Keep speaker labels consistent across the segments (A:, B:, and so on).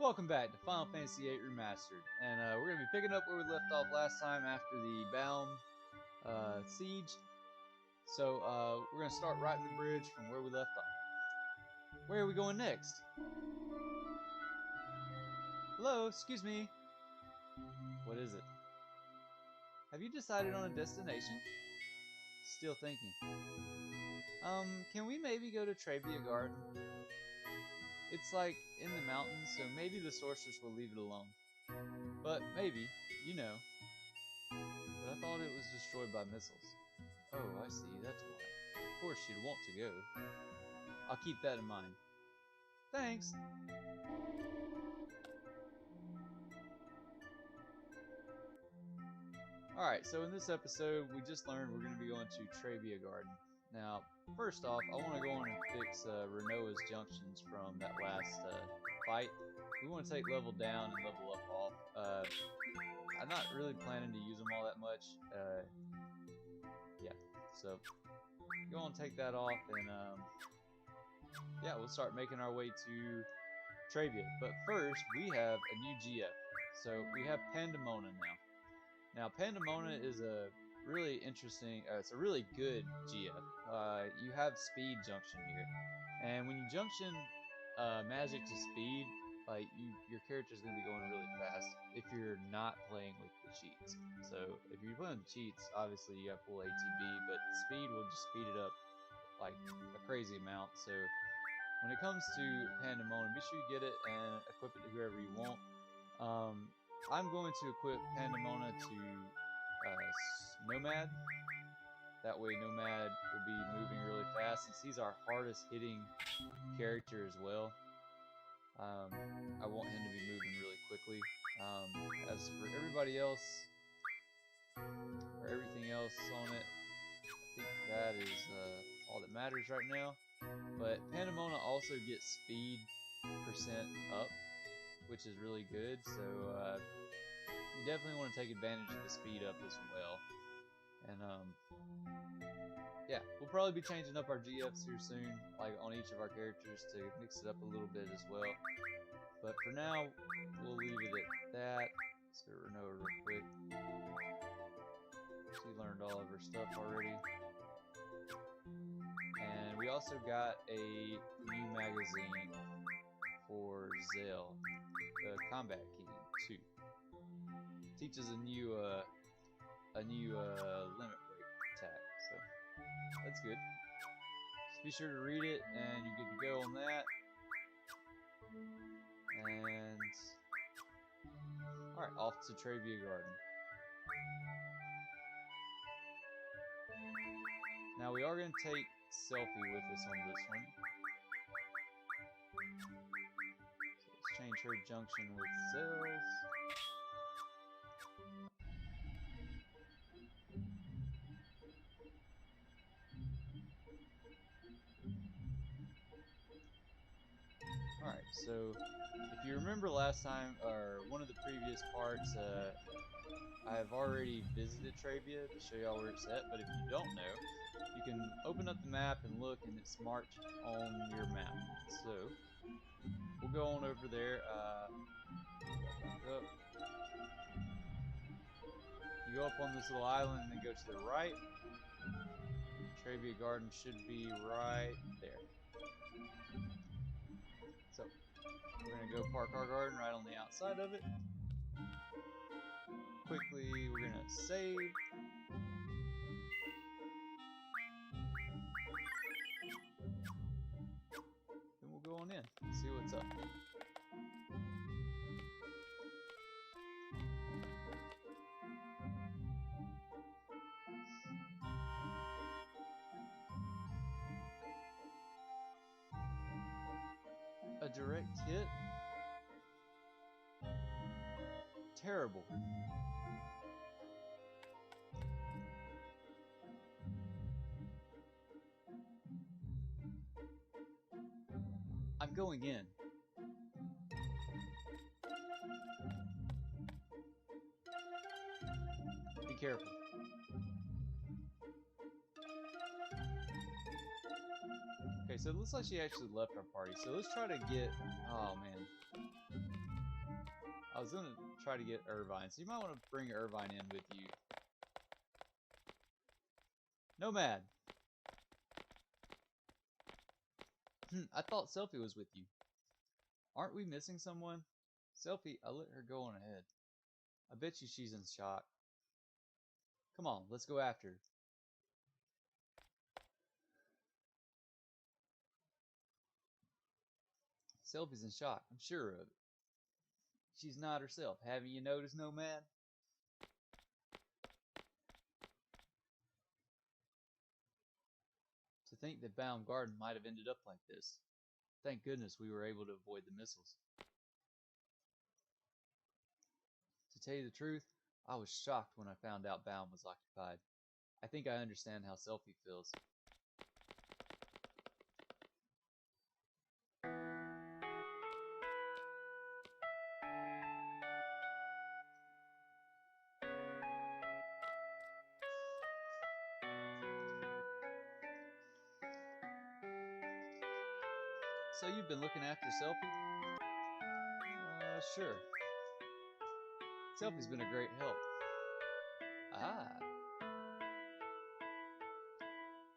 A: Welcome back to Final Fantasy VIII Remastered, and we're going to be picking up where we left off last time after the Baum siege. So we're going to start right in the bridge from where we left off. Where are we going next? Hello, excuse me. What is it? Have you decided on a destination? Still thinking. Can we maybe go to Trabia Garden? It's like in the mountains, so maybe the sorceress will leave it alone. But maybe, you know. But I thought it was destroyed by missiles. Oh, I see, that's why. Of course she'd want to go. I'll keep that in mind. Thanks! Alright, so in this episode, we just learned we're going to be going to Trabia Garden. Now, first off, I want to go on and fix Renoa's junctions from that last fight. We want to take level down and level up off. I'm not really planning to use them all that much. Yeah, so go on and take that off, and yeah, we'll start making our way to Trabia. But first, we have a new GF. So we have Pandemona now. Now, Pandemona is a really interesting, it's a really good GF. You have speed junction here. And when you junction magic to speed, like your character is going to be going really fast if you're not playing with the cheats. So if you're playing with the cheats, obviously you have full ATB, but speed will just speed it up like a crazy amount. So when it comes to Pandemona, be sure you get it and equip it to whoever you want. I'm going to equip Pandemona to Nomad. That way Nomad will be moving really fast since he's our hardest hitting character as well. I want him to be moving really quickly. As for everybody else, or everything else on it, I think that is all that matters right now. But Pandemona also gets speed percent up, which is really good. So you definitely want to take advantage of the speed up as well. And yeah, we'll probably be changing up our GFs here soon, like on each of our characters to mix it up a little bit as well. But for now, we'll leave it at that. Let's go to Renoa real quick. She learned all of her stuff already. And we also got a new magazine for Zell, the Combat King 2. Teaches a new limit break attack, so that's good. Just be sure to read it, and you're good to go on that. And alright, off to Trabia Garden. Now we are going to take Selfie with us on this one. So let's change her junction with Zell's. Alright, so if you remember last time, or one of the previous parts, I've already visited Trabia to show y'all where it's at, but if you don't know, you can open up the map and look, and it's marked on your map. So we'll go on over there. Back up. You go up on this little island and then go to the right. Trabia Garden should be right there. So we're gonna go park our garden right on the outside of it. Quickly, we're gonna save. Then we'll go on in and see what's up. A direct hit? Terrible. I'm going in. Be careful. Okay, so it looks like she actually left our party. So let's try to get... Oh, man. I was gonna try to get Irvine, so you might want to bring Irvine in with you. Nomad! I thought Selfie was with you. Aren't we missing someone? Selfie, I let her go on ahead. I bet you she's in shock. Come on, let's go after her. Selfie's in shock, I'm sure of it. She's not herself. Haven't you noticed, Nomad? To think that Baum Garden might have ended up like this. Thank goodness we were able to avoid the missiles. To tell you the truth, I was shocked when I found out Baum was occupied. I think I understand how Selfie feels. So you've been looking after Selfie? Sure. Selfie's been a great help. Ah.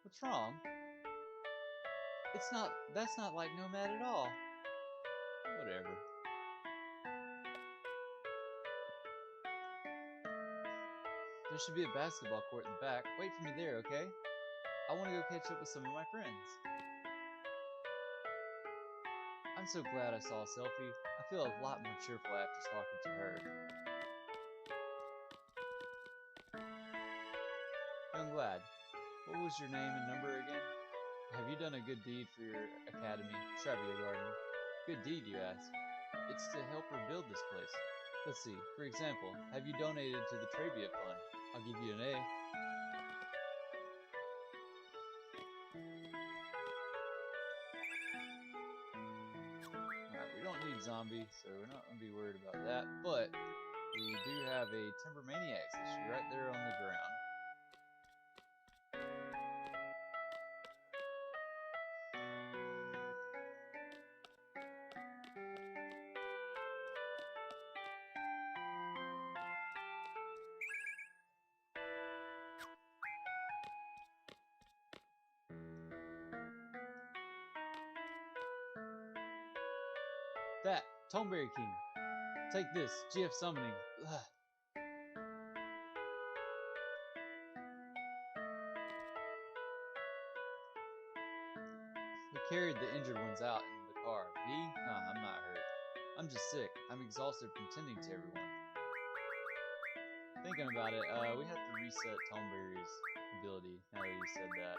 A: What's wrong? That's not like Nomad at all. Whatever. There should be a basketball court in the back. Wait for me there, okay? I want to go catch up with some of my friends. I'm so glad I saw Selfie. I feel a lot more cheerful after talking to her. Young lad, what was your name and number again? Have you done a good deed for your academy, Trabia Garden? Good deed, you ask? It's to help rebuild this place. Let's see, for example, have you donated to the Trabia Fund? I'll give you an A. Alright, we don't need zombie, so we're not going to be worried about that, but we do have a Timber Maniacs issue right there on the ground. That, Toneberry King. Take this, GF summoning. Ugh. We carried the injured ones out in the car. Me? Nah, I'm not hurt. I'm just sick. I'm exhausted from tending to everyone. Thinking about it, we have to reset Toneberry's ability now that you said that.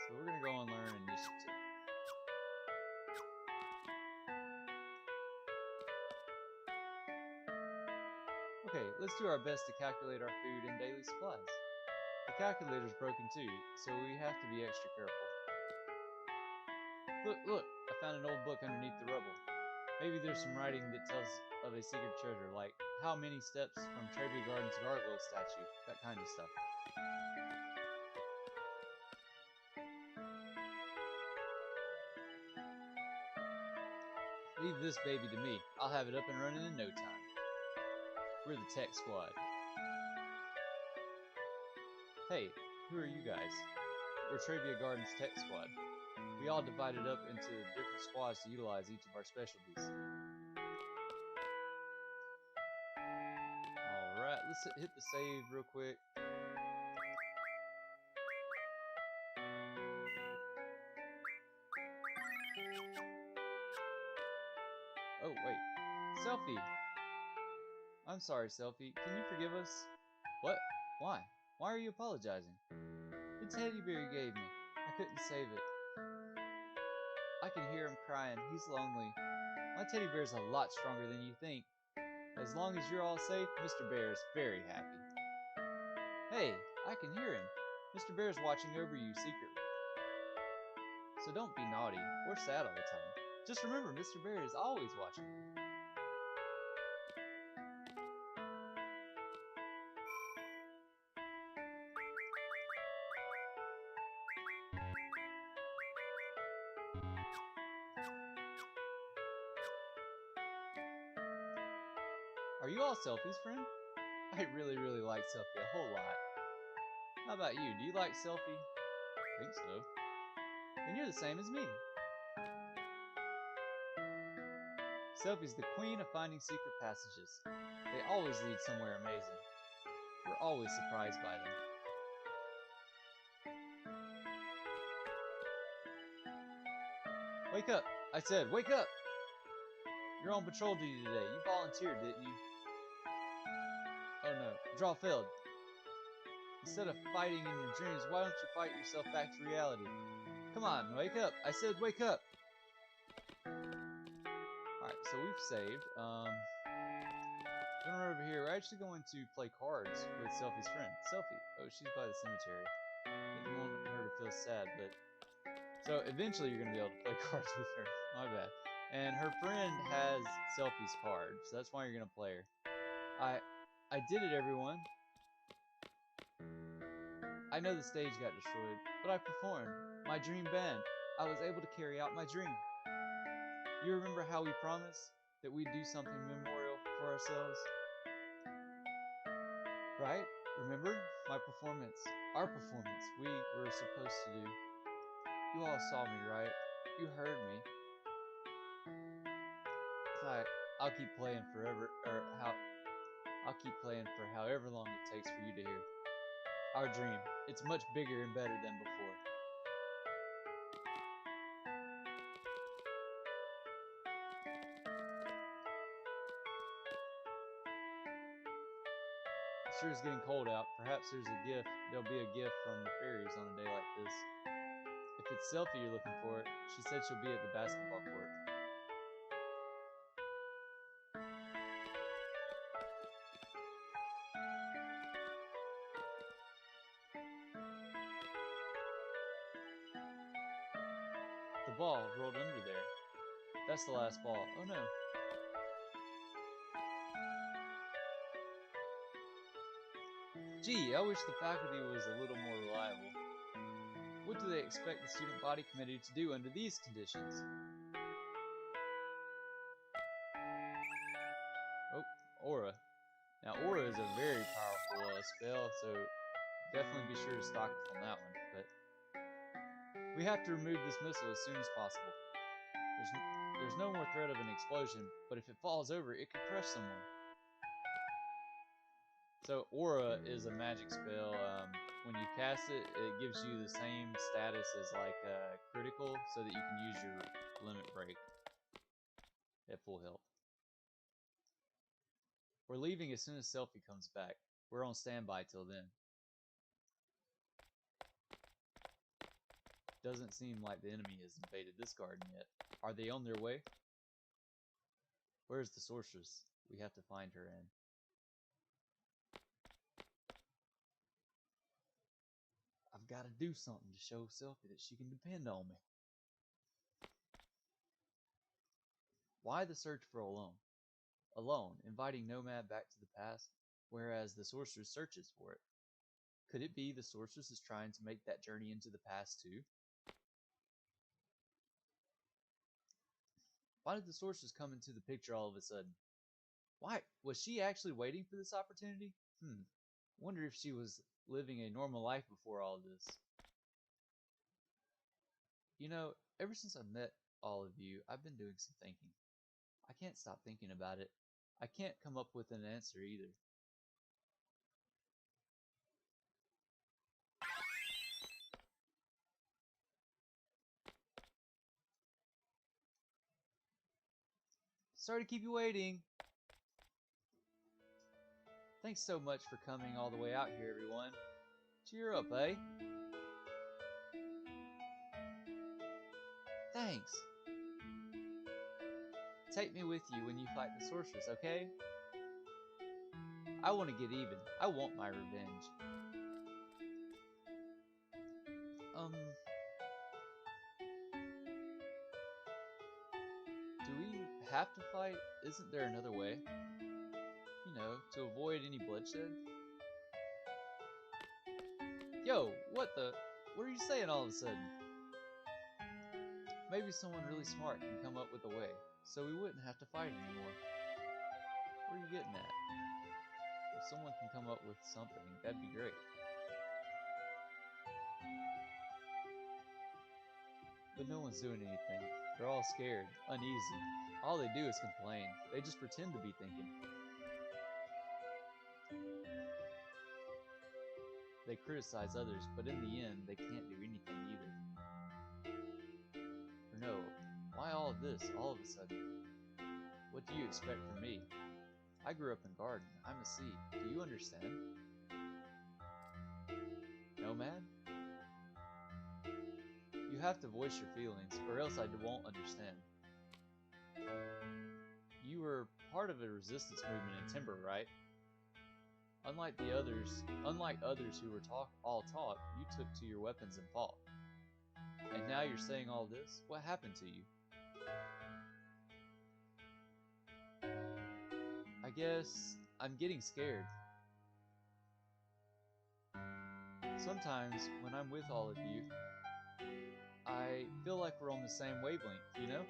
A: So we're gonna go and learn initiative. Okay, let's do our best to calculate our food and daily supplies. The calculator's broken too, so we have to be extra careful. Look, I found an old book underneath the rubble. Maybe there's some writing that tells of a secret treasure, like how many steps from Trabia Garden's gargoyle statue, that kind of stuff. Leave this baby to me. I'll have it up and running in no time. We're the tech squad. Hey, who are you guys? We're Trabia Garden's tech squad. We all divided up into different squads to utilize each of our specialties. Alright, let's hit the save real quick. Oh, wait. Selfie! I'm sorry, Selfie. Can you forgive us? What? Why? Why are you apologizing? The teddy bear you gave me. I couldn't save it. I can hear him crying. He's lonely. My teddy bear's a lot stronger than you think. As long as you're all safe, Mr. Bear is very happy. Hey, I can hear him. Mr. Bear's watching over you secretly. So don't be naughty or sad all the time. Just remember, Mr. Bear is always watching you. Are you all Selfie's friend? I really like Selfie a whole lot. How about you? Do you like Selfie? I think so. Then you're the same as me. Selfie's the queen of finding secret passages. They always lead somewhere amazing. We're always surprised by them. Wake up! I said, wake up! You're on patrol duty today. You volunteered, didn't you? Oh no, draw failed. Instead of fighting in your dreams, why don't you fight yourself back to reality? Come on, wake up! I said wake up! Alright, so we've saved. Gonna run over here. We're actually going to play cards with Selfie's friend. Selfie. Oh, she's by the cemetery. Didn't want her to feel sad, but... So eventually you're gonna be able to play cards with her. My bad. And her friend has Selfie's card, so that's why you're gonna play her. I did it, everyone. I know the stage got destroyed, but I performed. My dream band. I was able to carry out my dream. You remember how we promised that we'd do something memorial for ourselves? Right? Remember? My performance. Our performance. We were supposed to do. You all saw me, right? You heard me. I'll keep playing forever, I'll keep playing for however long it takes for you to hear. Our dream. It's much bigger and better than before. It sure is getting cold out. Perhaps there'll be a gift from the fairies on a day like this. If it's Selfie you're looking for, she said she'll be at the basketball court. The ball rolled under there. That's the last ball. Oh no. Gee, I wish the faculty was a little more reliable. What do they expect the student body committee to do under these conditions? Oh, aura. Now, aura is a very powerful spell, so definitely be sure to stock up on that one. But we have to remove this missile as soon as possible. There's no more threat of an explosion, but if it falls over, it could crush someone. So aura is a magic spell. When you cast it, it gives you the same status as like critical, so that you can use your limit break at full health. We're leaving as soon as Selfie comes back. We're on standby till then. Doesn't seem like the enemy has invaded this garden yet. Are they on their way? Where's the sorceress? We have to find her in. I've got to do something to show Selfie that she can depend on me. Why the search for alone? Alone, inviting Nomad back to the past, whereas the sorceress searches for it. Could it be the sorceress is trying to make that journey into the past too? Why did the sorceress come into the picture all of a sudden? Why? Was she actually waiting for this opportunity? Wonder if she was living a normal life before all of this. You know, ever since I met all of you, I've been doing some thinking. I can't stop thinking about it. I can't come up with an answer either. Sorry to keep you waiting. Thanks so much for coming all the way out here, everyone. Cheer up, eh? Thanks. Take me with you when you fight the sorceress, okay? I want to get even. I want my revenge. Do we have to fight? Isn't there another way? You know, to avoid any bloodshed? Yo, what are you saying all of a sudden? Maybe someone really smart can come up with a way, so we wouldn't have to fight anymore. Where are you getting at? If someone can come up with something, that'd be great. But no one's doing anything. They're all scared, uneasy. All they do is complain. They just pretend to be thinking. They criticize others, but in the end, they can't do anything either. Or no, why all of this, all of a sudden? What do you expect from me? I grew up in Garden. I'm a seed. Do you understand? Nomad? You have to voice your feelings, or else I won't understand. You were part of a resistance movement in Timber, right? Unlike others who were all taught, you took to your weapons and fought. And now you're saying all this? What happened to you? I guess I'm getting scared. Sometimes when I'm with all of you, I feel like we're on the same wavelength, you know?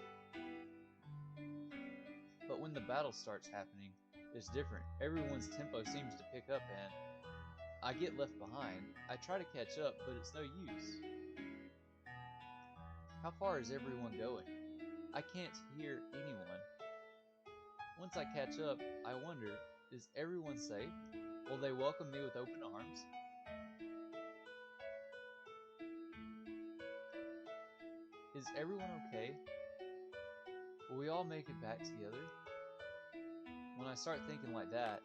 A: But when the battle starts happening, it's different. Everyone's tempo seems to pick up and I get left behind. I try to catch up, but it's no use. How far is everyone going? I can't hear anyone. Once I catch up, I wonder, is everyone safe? Will they welcome me with open arms? Is everyone okay? Will we all make it back together? When I start thinking like that,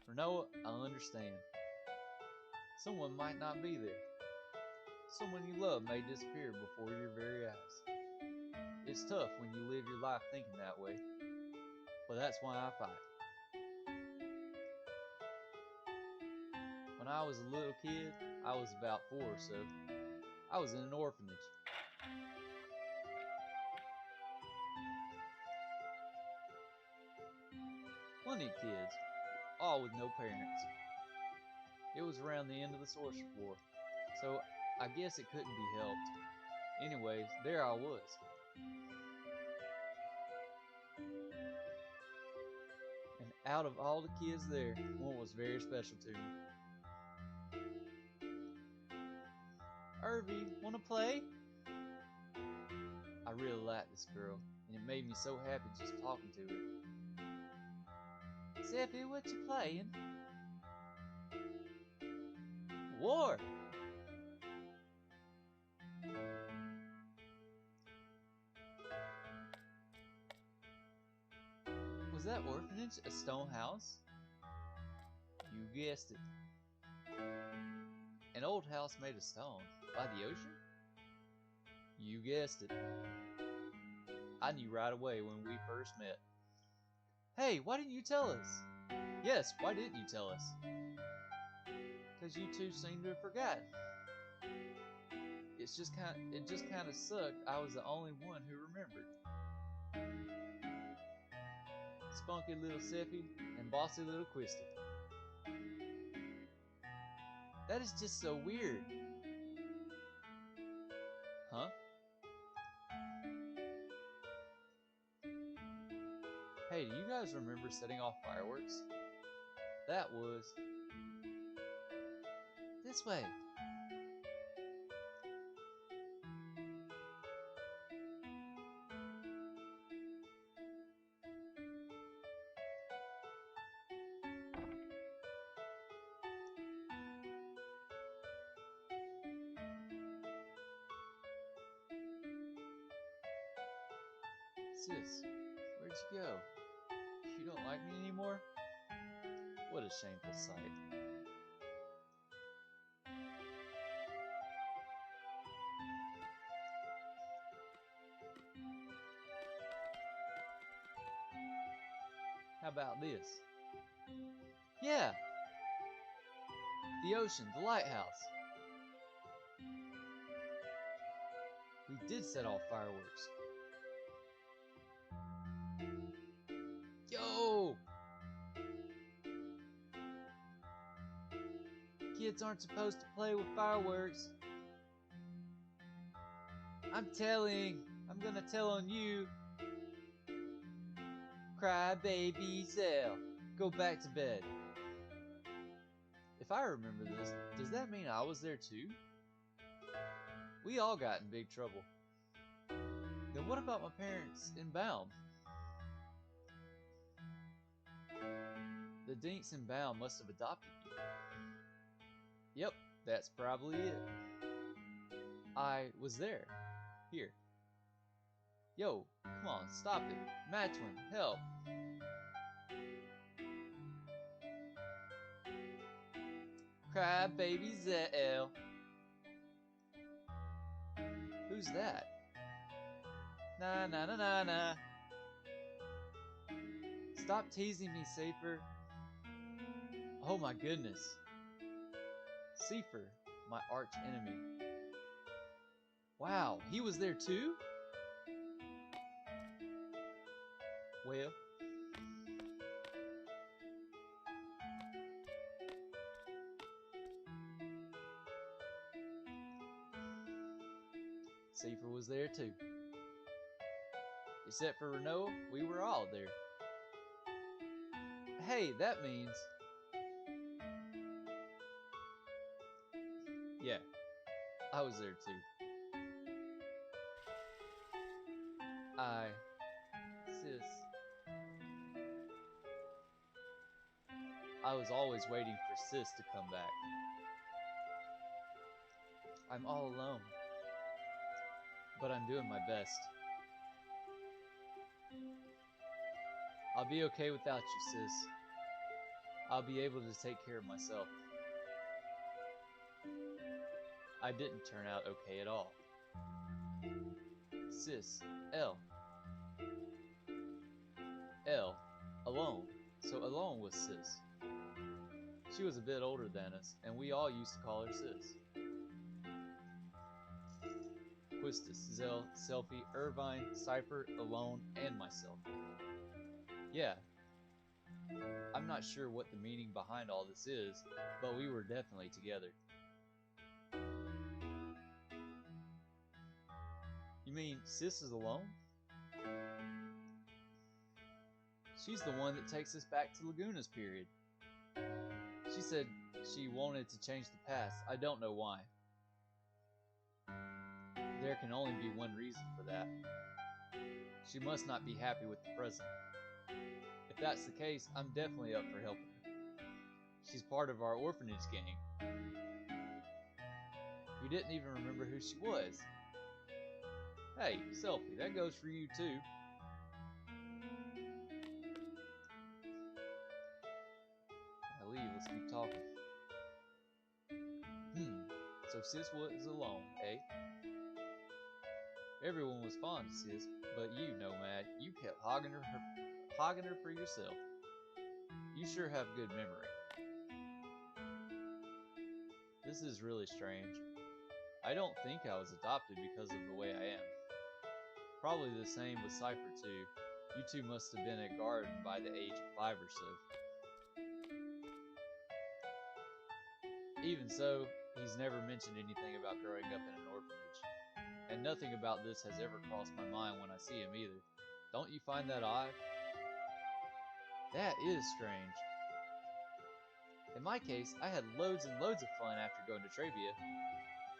A: for Noah, I'll understand. Someone might not be there. Someone you love may disappear before your very eyes. It's tough when you live your life thinking that way, but that's why I fight. When I was a little kid, I was about 4 or so. I was in an orphanage. Plenty of kids, all with no parents. It was around the end of the Sorcerer War, so I guess it couldn't be helped. Anyways, there I was. And out of all the kids there, one was very special to me. Irvy, wanna play? I really liked this girl, and it made me so happy just talking to her. Zeffy, what you playing? War! Was that orphanage a stone house? You guessed it. An old house made of stone. By the ocean? You guessed it. I knew right away when we first met. Hey, why didn't you tell us? Yes, why didn't you tell us? Because you two seem to have forgotten. It just kind of sucked. I was the only one who remembered. Spunky little Seffy and bossy little Quisty. That is just so weird. Huh? Hey, do you guys remember setting off fireworks? That was this way. Sis, where'd you go? You don't like me anymore? What a shameful sight. How about this? Yeah! The ocean, the lighthouse. We did set off fireworks. Yo! Kids aren't supposed to play with fireworks. I'm gonna tell on you. Cry baby Zell, go back to bed. If I remember this, does that mean I was there too? We all got in big trouble. Then what about my parents in Baum? The dinks in Baum must have adopted you. Yep, that's probably it. I was there. Here. Yo, come on, stop it. Matwin, help. Cry baby Zell. Who's that? Na na na na na. Stop teasing me, Safer. Oh my goodness. Safer, my arch enemy. Wow, he was there too? Well, Safer was there too. Except for Renault, we were all there. Hey, that means... Yeah, I was there too. Sis. I was always waiting for Sis to come back. I'm all alone. But I'm doing my best. I'll be okay without you, Sis. I'll be able to take care of myself. I didn't turn out okay at all. Sis, L. L, alone. So alone was Sis. She was a bit older than us, and we all used to call her Sis. Quistis, Zell, Selfie, Irvine, Cypher, Alone, and myself. Yeah. I'm not sure what the meaning behind all this is, but we were definitely together. You mean Sis is alone? She's the one that takes us back to Laguna's period. She said she wanted to change the past. I don't know why. There can only be one reason for that. She must not be happy with the present. If that's the case, I'm definitely up for helping her. She's part of our orphanage gang. You didn't even remember who she was. Hey, Selfie, that goes for you too. Now leave, let's keep talking. So Sis was alone, eh? Everyone was fond of Sis, but you, Nomad, you kept hogging her for yourself. You sure have good memory. This is really strange. I don't think I was adopted because of the way I am. Probably the same with Cypher too. You two must have been at Garden by the age of 5 or so. Even so, he's never mentioned anything about growing up in an orphanage. And nothing about this has ever crossed my mind when I see him either. Don't you find that odd? That is strange. In my case, I had loads and loads of fun after going to Trabia.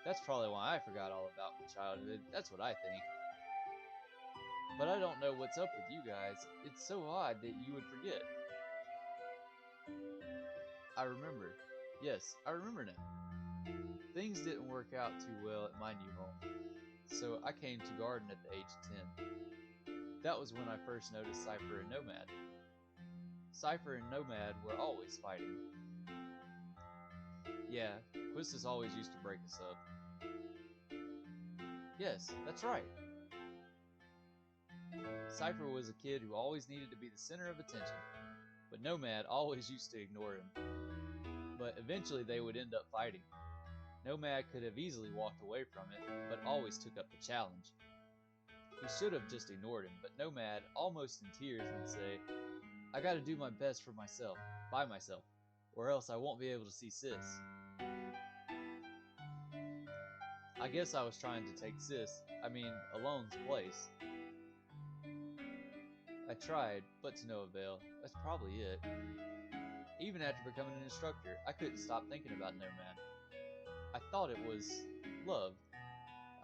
A: That's probably why I forgot all about my childhood. That's what I think. But I don't know what's up with you guys. It's so odd that you would forget. I remember. Yes, I remember now. Things didn't work out too well at my new home, so I came to Garden at the age of 10. That was when I first noticed Cypher and Nomad. Cypher and Nomad were always fighting. Yeah, Quistis always used to break us up. Yes, that's right. Cypher was a kid who always needed to be the center of attention, but Nomad always used to ignore him. But eventually they would end up fighting. Nomad could have easily walked away from it, but always took up the challenge. He should have just ignored him, but Nomad, almost in tears, would say, I gotta do my best for myself, by myself, or else I won't be able to see Sis. I guess I was trying to take Alone's place. I tried, but to no avail. That's probably it. Even after becoming an instructor, I couldn't stop thinking about Nomad. I thought it was love.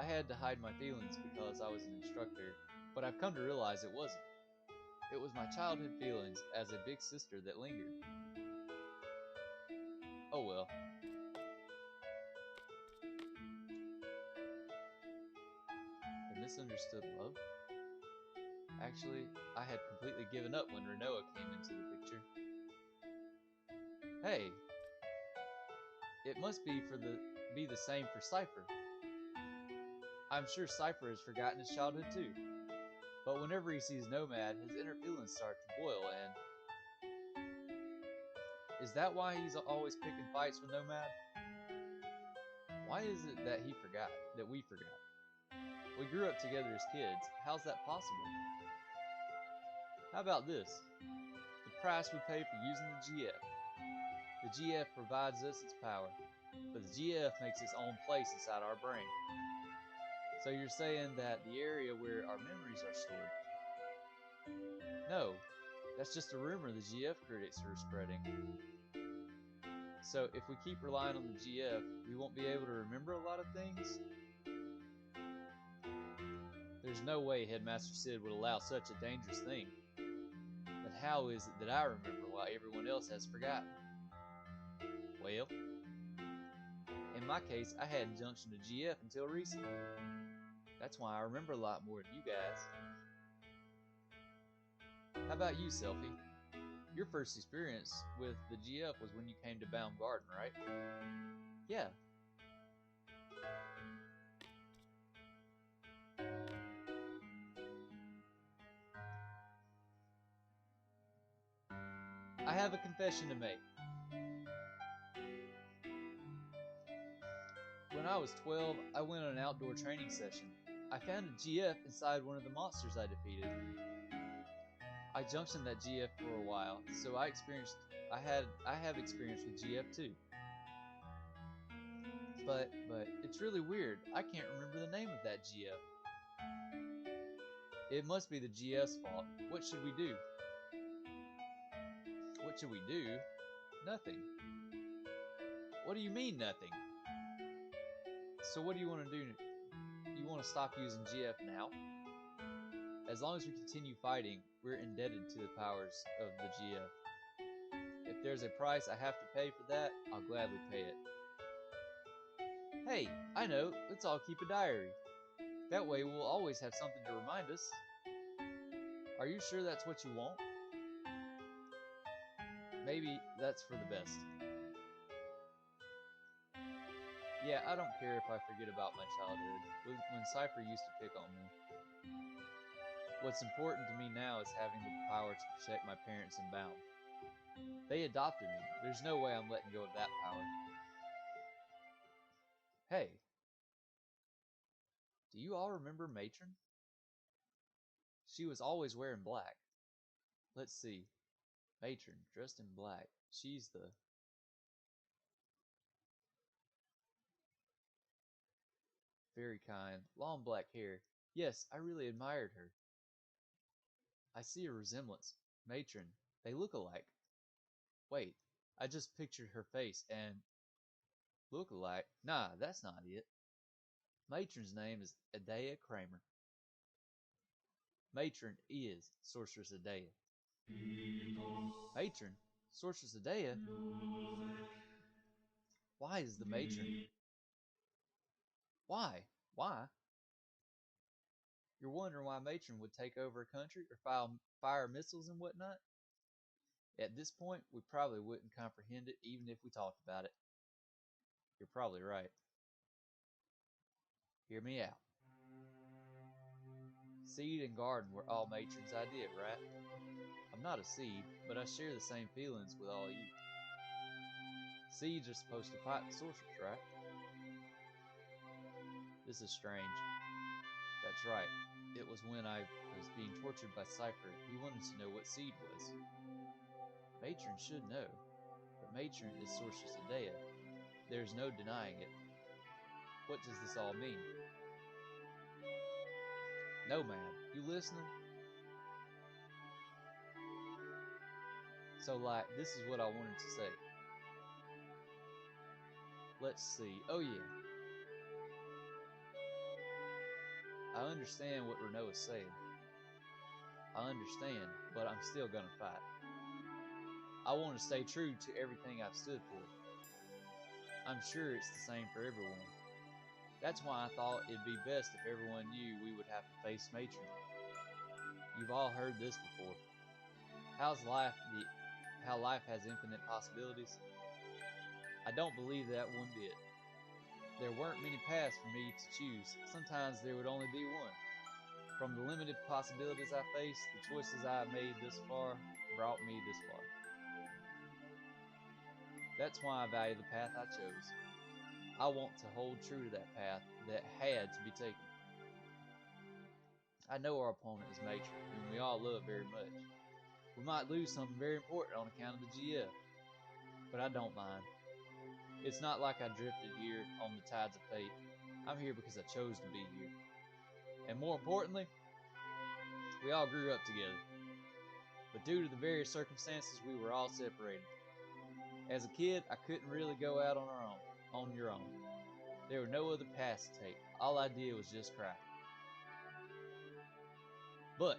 A: I had to hide my feelings because I was an instructor, but I've come to realize it wasn't. It was my childhood feelings as a big sister that lingered. Oh well. A misunderstood love? Actually, I had completely given up when Renoa came into the picture. Hey, it must be the same for Cypher. I'm sure Cypher has forgotten his childhood too. But whenever he sees Nomad, his inner feelings start to boil, and is that why he's always picking fights with Nomad? Why is it that we forgot? We grew up together as kids. How's that possible? How about this? The price we pay for using the GF. The GF provides us its power, but the GF makes its own place inside our brain. So you're saying that the area where our memories are stored? No, that's just a rumor the GF critics are spreading. So if we keep relying on the GF, we won't be able to remember a lot of things? There's no way Headmaster Sid would allow such a dangerous thing. But how is it that I remember while everyone else has forgotten? Well, in my case, I hadn't junctioned to GF until recently. That's why I remember a lot more than you guys. How about you, Selfie? Your first experience with the GF was when you came to Baum Garden, right? Yeah. I have a confession to make. When I was 12, I went on an outdoor training session. I found a GF inside one of the monsters I defeated. I junctioned that GF for a while, so I have experience with GF too. But it's really weird. I can't remember the name of that GF. It must be the GF's fault. What should we do? What should we do? Nothing. What do you mean nothing? So what do you want to do? You want to stop using GF now? As long as we continue fighting, we're indebted to the powers of the GF. If there's a price I have to pay for that, I'll gladly pay it. Hey, I know, let's all keep a diary. That way we'll always have something to remind us. Are you sure that's what you want? Maybe that's for the best. Yeah, I don't care if I forget about my childhood, when Cypher used to pick on me. What's important to me now is having the power to protect my parents in Baum. They adopted me. There's no way I'm letting go of that power. Hey, do you all remember Matron? She was always wearing black. Let's see. Matron, dressed in black. She's the... Very kind. Long black hair. Yes, I really admired her. I see a resemblance. Matron. They look alike. Wait, I just pictured her face and... Look alike? Nah, that's not it. Matron's name is Adea Kramer. Matron is Sorceress Adea. Matron? Sorceress Adea? Why is the matron? Why? Why? You're wondering why Matron would take over a country or fire missiles and whatnot? At this point, we probably wouldn't comprehend it even if we talked about it. You're probably right. Hear me out. Seed and garden were all Matron's idea, right? I'm not a seed, but I share the same feelings with all you. Seeds are supposed to fight the sorcerers, right? This is strange. That's right. It was when I was being tortured by Cypher. He wanted to know what seed was. Matron should know, but Matron is Sorceress Adea. There's no denying it. What does this all mean? No, man. You listening? So, like, this is what I wanted to say. Let's see. Oh, yeah. I understand what Renault is saying. I understand, but I'm still gonna fight. I want to stay true to everything I've stood for. I'm sure it's the same for everyone. That's why I thought it'd be best if everyone knew we would have to face Matron. You've all heard this before. How life has infinite possibilities? I don't believe that one bit. There weren't many paths for me to choose. Sometimes there would only be one. From the limited possibilities I faced, the choices I have made this far brought me this far. That's why I value the path I chose. I want to hold true to that path that had to be taken. I know our opponent is Matron, whom we all love very much. We might lose something very important on account of the GF, but I don't mind. It's not like I drifted here on the tides of fate. I'm here because I chose to be here. And more importantly, we all grew up together. But due to the various circumstances, we were all separated. As a kid, I couldn't really go out on your own. There were no other paths to take. All I did was just cry. But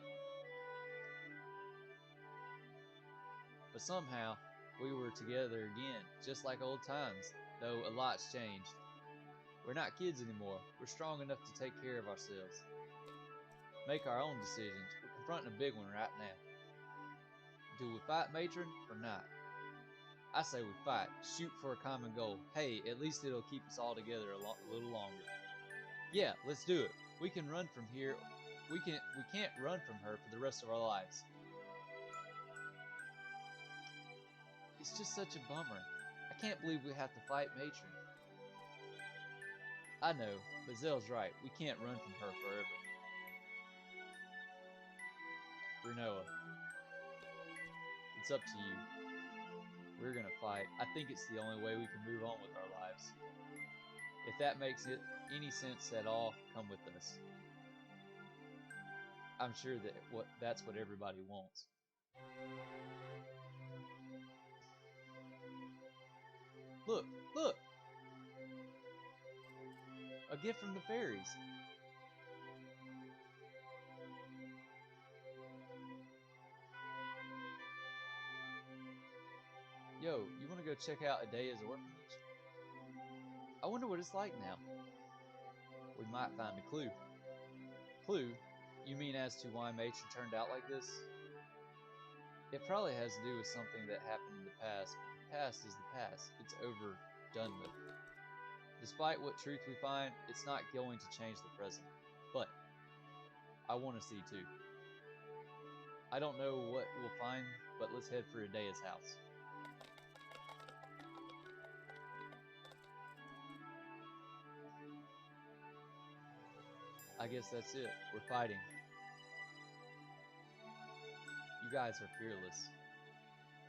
A: somehow, we were together again, just like old times, though a lot's changed. We're not kids anymore. We're strong enough to take care of ourselves. Make our own decisions. We're confronting a big one right now. Do we fight Matron or not? I say we fight. Shoot for a common goal. Hey, at least it'll keep us all together a little longer. Yeah, let's do it. We can run from here. We can't run from her for the rest of our lives. It's just such a bummer. I can't believe we have to fight Matron. I know, but Zell's right. We can't run from her forever. Renoa, it's up to you. We're gonna fight. I think it's the only way we can move on with our lives. If that makes it any sense at all, come with us. I'm sure that's what everybody wants. Look, look! A gift from the fairies. Yo, you want to go check out Adea's orphanage? I wonder what it's like now. We might find a clue. Clue? You mean as to why Matron turned out like this? It probably has to do with something that happened in the past, but the past is the past. It's over, done with. Despite what truth we find, it's not going to change the present. But I want to see too. I don't know what we'll find, but let's head for Adea's house. I guess that's it. We're fighting. You guys are fearless.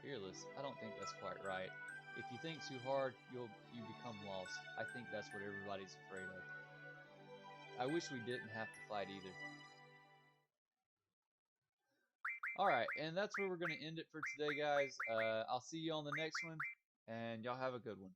A: Fearless? I don't think that's quite right. If you think too hard, you become lost. I think that's what everybody's afraid of. I wish we didn't have to fight either. Alright, and that's where we're going to end it for today, guys. I'll see you on the next one, and y'all have a good one.